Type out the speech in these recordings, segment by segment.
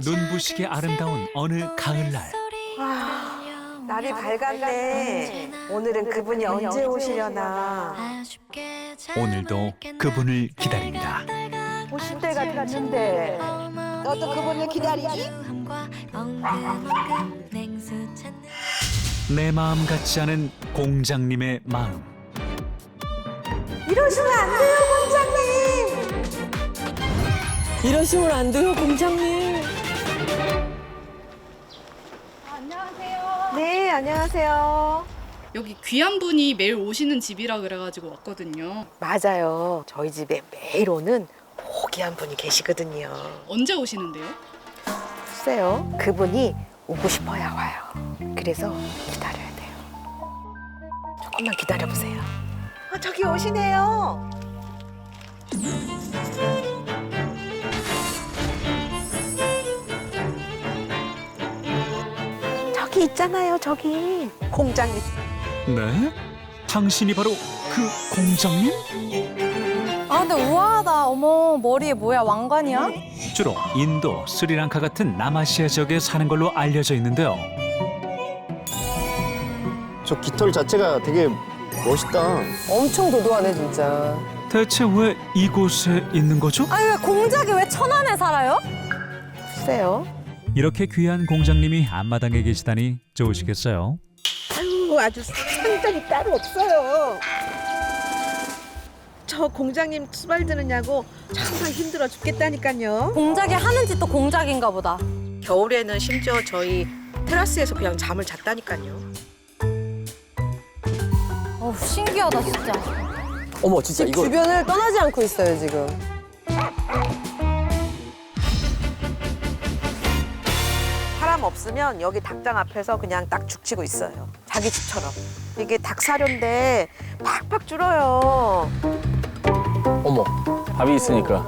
눈부시게 아름다운 어느 가을날. 날이 밝았네. 오늘은 그분이 언제 오시려나. 오늘도 그분을 기다립니다. 오실 때가 됐는데. 너도 그분을 기다리지? 내 마음 같지 않은 공장님의 마음. 이러시면 안 돼요, 공장님. 이러시면 안 돼요, 공장님. 네, 안녕하세요. 여기 귀한 분이 매일 오시는 집이라 그래가지고 왔거든요. 맞아요. 저희 집에 매일 오는 호기한 분이 계시거든요. 언제 오시는데요? 글쎄요, 그분이 오고 싶어야 와요. 그래서 기다려야 돼요. 조금만 기다려보세요. 저기 오시네요. 저기 있잖아요, 저기. 공장님. 네? 당신이 바로 그 공장님? 아, 근데 우아하다. 어머, 머리에 뭐야, 왕관이야? 주로 인도, 스리랑카 같은 남아시아 지역에 사는 걸로 알려져 있는데요. 저 깃털 자체가 되게 멋있다. 엄청 도도하네, 진짜. 대체 왜 이곳에 있는 거죠? 아니, 왜 공작이 왜 천안에 살아요? 글쎄요. 이렇게 귀한 공장님이 앞마당에 계시다니 좋으시겠어요? 아유, 아주 상관이 따로 없어요. 저 공장님 수발 드느냐고 정말 힘들어 죽겠다니까요. 공작이 하는 짓도 공작인가 보다. 겨울에는 심지어 저희 테라스에서 그냥 잠을 잤다니까요. 어우, 신기하다, 진짜. 어머, 진짜 이거. 주변을 떠나지 않고 있어요, 지금. 사람 없으면 여기 닭장 앞에서 그냥 딱 죽치고 있어요. 자기 집처럼. 이게 닭 사료인데 팍팍 줄어요. 어머, 밥이 있으니까.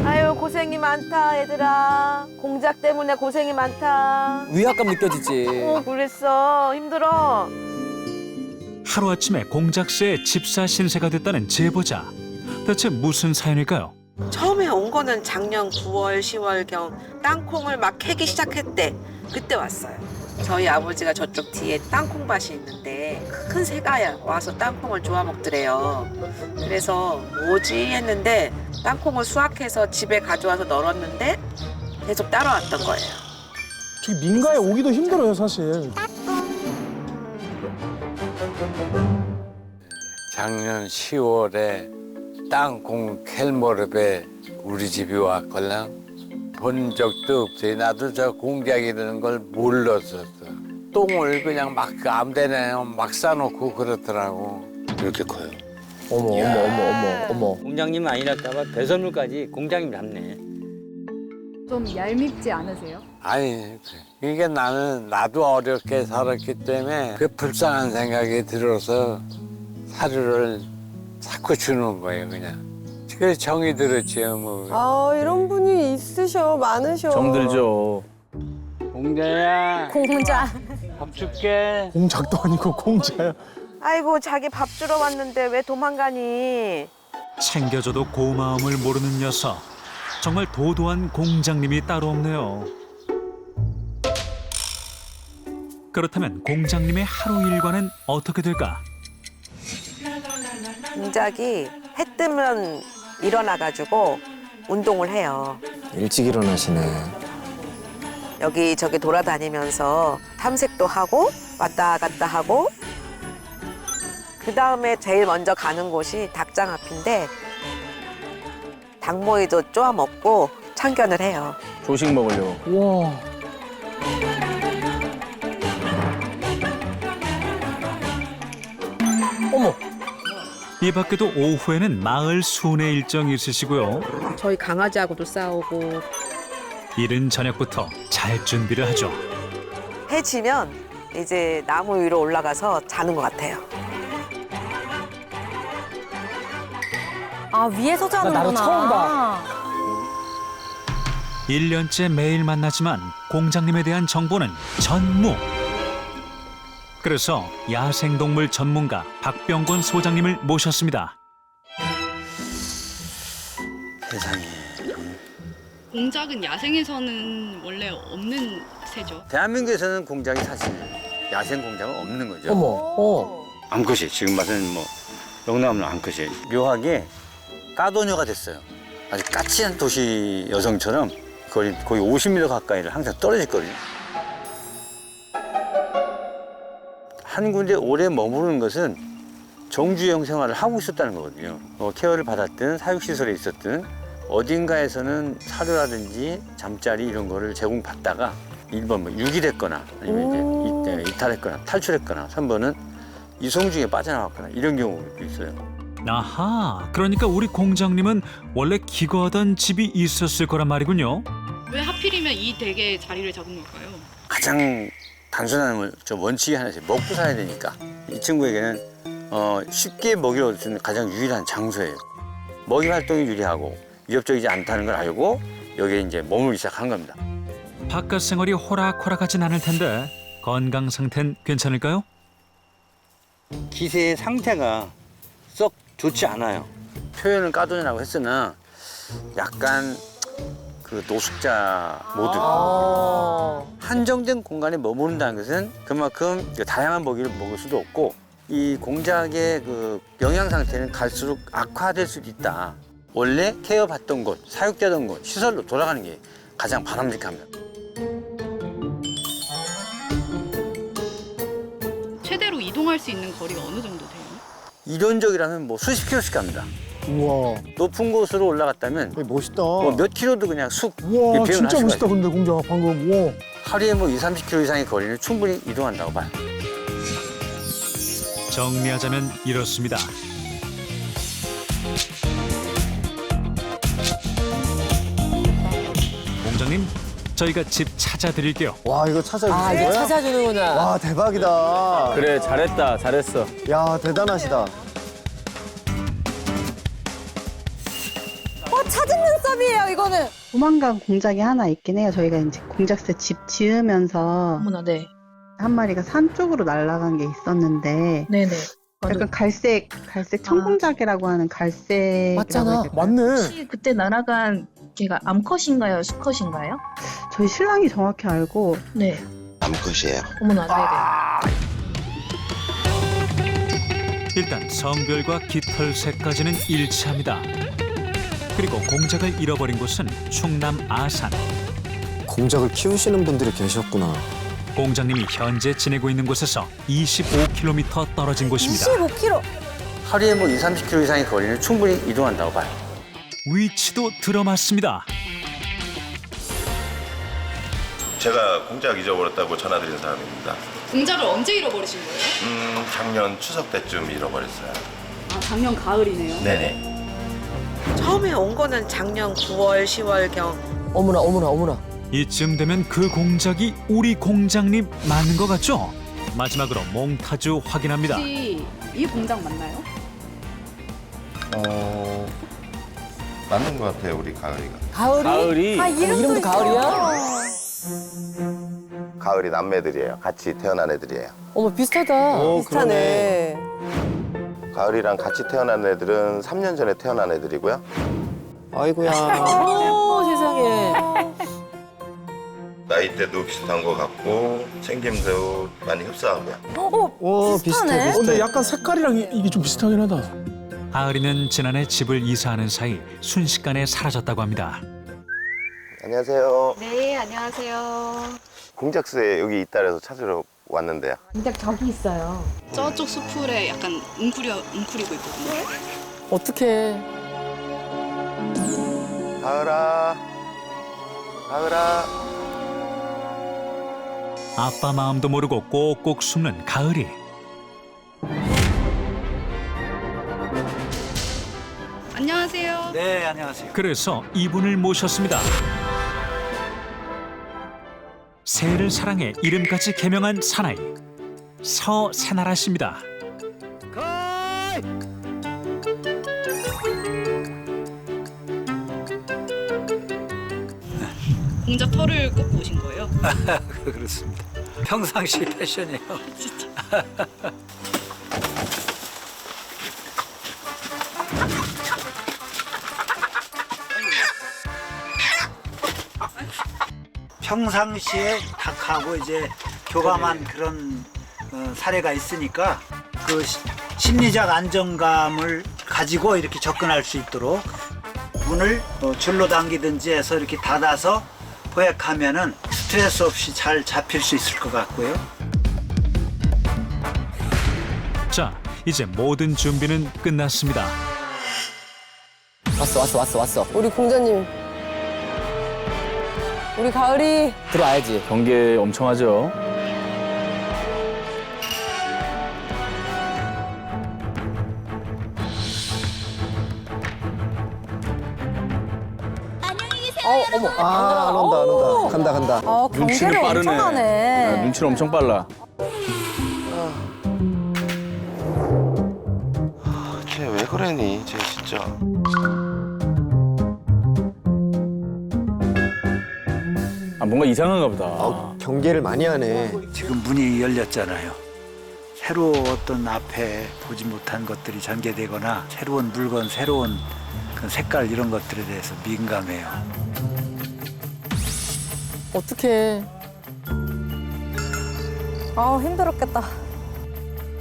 아유, 고생이 많다, 얘들아. 공작 때문에 고생이 많다. 위압감 느껴지지. 그랬어. 힘들어. 하루아침에 공작새의 집사 신세가 됐다는 제보자. 대체 무슨 사연일까요? 처음에 온 거는 작년 9월, 10월경 땅콩을 막 캐기 시작했대. 그때 왔어요. 저희 아버지가 저쪽 뒤에 땅콩밭이 있는데 큰 새가 와서 땅콩을 주워 먹더래요. 그래서 뭐지 했는데 땅콩을 수확해서 집에 가져와서 널었는데 계속 따라왔던 거예요. 저기 민가에 오기도 힘들어요, 사실. 작년 10월에 땅콩 캘모르베 우리 집이 왔걸랑 본 적도 없어요. 나도 저 공작이라는 걸 몰랐었어. 똥을 그냥 막 아무데나 막 싸놓고 그렇더라고. 이렇게 커요. 어머, 어머, 어머, 어머, 어머. 공장님 아니랄까봐 배설물까지 공장님 잡네. 좀 얄밉지 않으세요? 아니, 이게 나도 어렵게 살았기 때문에 그 불쌍한 생각이 들어서 사료를 자꾸 주는 거예요, 그냥. 그래서 정이 들었지요, 뭐. 아, 이런 분이 있으셔, 많으셔. 정들죠. 공자야, 공작. 밥 줄게. 공작도 아니고 공자야. 아이고, 자기 밥 주러 왔는데 왜 도망가니? 챙겨줘도 고마움을 모르는 녀석. 정말 도도한 공장님이 따로 없네요. 그렇다면 공장님의 하루 일과는 어떻게 될까? 공작이 해 뜨면 일어나가지고 운동을 해요. 일찍 일어나시네. 여기저기 돌아다니면서 탐색도 하고 왔다 갔다 하고 그 다음에 제일 먼저 가는 곳이 닭장 앞인데 닭모이도 쪼아 먹고 참견을 해요. 조식 먹으려고. 와. 어머. 이 밖에도 오후에는 마을 순회 일정이 있으시고요. 저희 강아지하고도 싸우고 이른 저녁부터 잘 준비를 하죠. 해 지면 이제 나무 위로 올라가서 자는 것 같아요. 아, 위에서 자는구나. 나를 처음 봐. 1년째 매일 만나지만 공장님에 대한 정보는 전무. 그래서 야생동물 전문가 박병권 소장님을 모셨습니다. 세상에. 공작은 야생에서는 원래 없는 새죠. 대한민국에서는 공작이 사실 야생 공작은 없는 거죠. 어. 암컷이 지금 봐서는 뭐 영남은 암컷이 묘하게 까도녀가 됐어요. 아주 까칠한 도시 여성처럼 거의 50m 가까이를 항상 떨어질거든요. 한 군데 오래 머무르는 것은 정주행 생활을 하고 있었다는 거거든요. 케어를 받았든 사육시설에 있었든 어딘가에서는 사료라든지 잠자리 이런 거를 제공받다가 1번 뭐 유기됐거나 아니면 이제 이탈했거나 탈출했거나 3번은 이송 중에 빠져나왔거나 이런 경우도 있어요. 아하, 그러니까 우리 공장님은 원래 기거하던 집이 있었을 거란 말이군요. 왜 하필이면 이 댁에 자리를 잡은 걸까요? 가장 단순한 원칙이 하나 있어요. 먹고 살아야 되니까. 이 친구에게는 쉽게 먹이를 얻을 수 있는 가장 유일한 장소예요. 먹이 활동이 유리하고 위협적이지 않다는 걸 알고 여기에 이제 머물기 시작한 겁니다. 바깥 생활이 호락호락하진 않을 텐데 건강 상태는 괜찮을까요? 기세의 상태가 썩 좋지 않아요. 표현은 까도냐라고 했으나 약간 그 노숙자 모드. 한정된 공간에 머무른다는 것은 그만큼 다양한 먹이를 먹을 수도 없고 이 공작의 그 영양 상태는 갈수록 악화될 수도 있다. 원래 케어받던 곳, 사육되던 곳, 시설로 돌아가는 게 가장 바람직합니다. 최대로 이동할 수 있는 거리가 어느 정도 돼요? 이론적이라면 뭐 수십 킬로씩 갑니다. 우와. 높은 곳으로 올라갔다면 되게 멋있다. 뭐 몇 킬로도 그냥 쑥 우와, 비행을 진짜 할 수가 멋있다, 있어요. 근데 공작 방금. 우와. 하루에 뭐 30킬로 이상의 거리는 충분히 이동한다고 봐요. 정리하자면 이렇습니다. 공장님, 저희가 집 찾아드릴게요. 와, 이거 찾아주는 거야? 찾아주는구나. 와, 대박이다. 그래, 잘했다, 잘했어. 야, 대단하시다. 찾은 눈썹이에요, 이거는. 조만간 공작이 하나 있긴 해요. 저희가 이제 공작새 집 지으면서 어머나, 네. 한 마리가 산 쪽으로 날아간 게 있었는데 네네. 약간 갈색 청공작이라고 하는 갈색 맞잖아. 맞네. 혹시 그때 날아간 걔가 암컷인가요? 수컷인가요? 저희 신랑이 정확히 알고 네. 암컷이에요. 어머나, 일단 성별과 깃털색까지는 일치합니다. 그리고 공작을 잃어버린 곳은 충남 아산. 공작을 키우시는 분들이 계셨구나. 공장님이 현재 지내고 있는 곳에서 25km 떨어진 곳입니다. 25kg. 하루에 뭐 30킬로 이상의 거리는 충분히 이동한다고 봐요. 위치도 들어맞습니다. 제가 공작 잊어버렸다고 전화드린 사람입니다. 공작을 언제 잃어버리신 거예요? 작년 추석 때쯤 잃어버렸어요. 아, 작년 가을이네요. 네네. 처음에 온 거는 작년 9월, 10월경. 어머나. 이쯤 되면 그 공작이 우리 공장님 맞는 것 같죠? 마지막으로 몽타주 확인합니다. 혹시 이 공작 맞나요? 맞는 것 같아요, 우리 가을이가. 가을이? 아, 이름도 가을이야? 가을이 남매들이에요. 같이 태어난 애들이에요. 어머, 비슷하다. 비슷하네. 가을이랑 같이 태어난 애들은 3년 전에 태어난 애들이고요. 아이고야. 오, 세상에. 나이대도 비슷한 것 같고 생김새도 많이 흡사하고요. 오, 비슷해. 근데 약간 색깔이랑 이게 좀 비슷하긴 하다. 가을이는 지난해 집을 이사하는 사이 순식간에 사라졌다고 합니다. 안녕하세요. 네, 안녕하세요. 공작새 여기 있다 그래서 찾으러 왔는데요. 공작 저기 있어요. 저쪽 수풀에 약간 웅크리고 있거든요. 어떡해. 가을아, 가을아. 아빠 마음도 모르고 꼭꼭 숨는 가을이. 안녕하세요. 네, 안녕하세요. 그래서 이분을 모셨습니다. 새를 사랑해 이름까지 개명한 사나이 서새나라 씨입니다. 공작 털을 꽂고 오신 거예요? 그렇습니다. 평상시 패션이에요. 진짜. 평상시에 닭하고 이제 교감한 그런 사례가 있으니까 그 심리적 안정감을 가지고 이렇게 접근할 수 있도록 문을 줄로 당기든지 해서 이렇게 닫아서 포획하면은 스트레스 없이 잘 잡힐 수 있을 것 같고요. 자, 이제 모든 준비는 끝났습니다. 왔어. 우리 공자님. 우리 가을이. 들어와야지. 경계 엄청 하죠. 어머. 안 온다. 간다. 경계를 엄청 하네. 눈치는 엄청 빨라. 쟤 왜 그러니? 쟤 진짜. 뭔가 이상한가 보다. 경계를 많이 하네. 지금 문이 열렸잖아요. 새로 어떤 앞에 보지 못한 것들이 전개되거나 새로운 물건, 새로운 그 색깔 이런 것들에 대해서 민감해요. 어떡해. 아우, 힘들었겠다.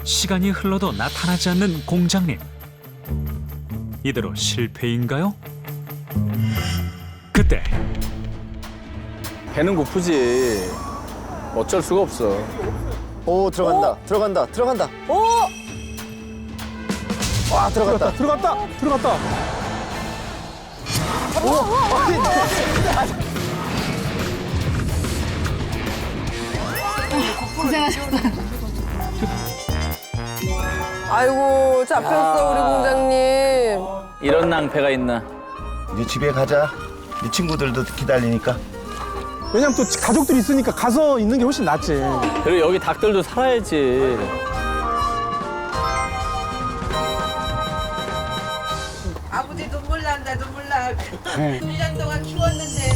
시간이 흘러도 나타나지 않는 공장님. 이대로 실패인가요? 그때 배는 고프지. 어쩔 수가 없어. 오, 들어간다. 오! 와, 들어갔다. 고생하셨어요. 아이고, 잡혔어, 우리 공장님. 이런 낭패가 있나. 네 집에 가자. 네 친구들도 기다리니까. 왜냐면 또 가족들이 있으니까 가서 있는 게 훨씬 낫지. 그리고 여기 닭들도 살아야지. 아버지 눈물 나. 1년 동안 키웠는데.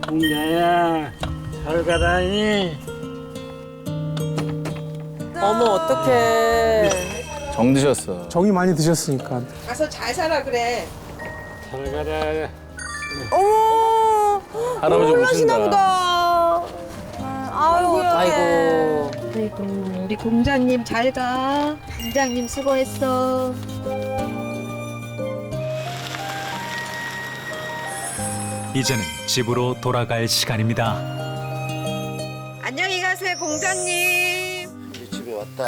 공자야, 잘 가라니. 어머, 어떡해. 정 드셨어. 정이 많이 드셨으니까. 가서 잘 살아 그래. 잘 가라. 어머. 할아버지 놀라시나 오신다. 보다. 아이고. 아이고, 우리 공자님 잘 가. 공자님 수고했어. 이제는 집으로 돌아갈 시간입니다. 안녕히 가세요 공자님. 우리 집에 왔다.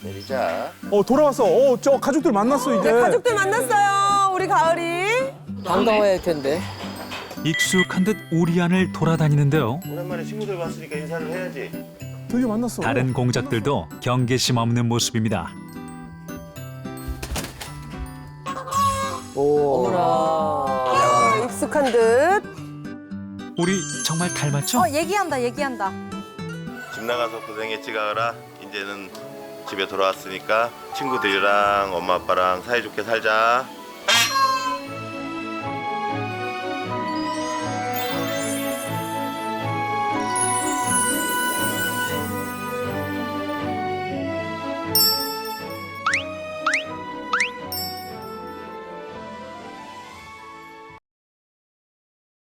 내리자. 돌아왔어. 저 가족들 만났어, 이제. 가족들 만났어요, 우리 가을이. 반가워야 할 텐데. 익숙한 듯 우리 안을 돌아다니는데요. 오랜만에 친구들 봤으니까 인사를 해야지. 드디어 만났어. 다른 공작들도 경계심 없는 모습입니다. 어머나. 익숙한 듯. 우리 정말 닮았죠? 얘기한다. 집 나가서 고생했지 가을아. 이제는 집에 돌아왔으니까 친구들이랑 엄마 아빠랑 사이좋게 살자.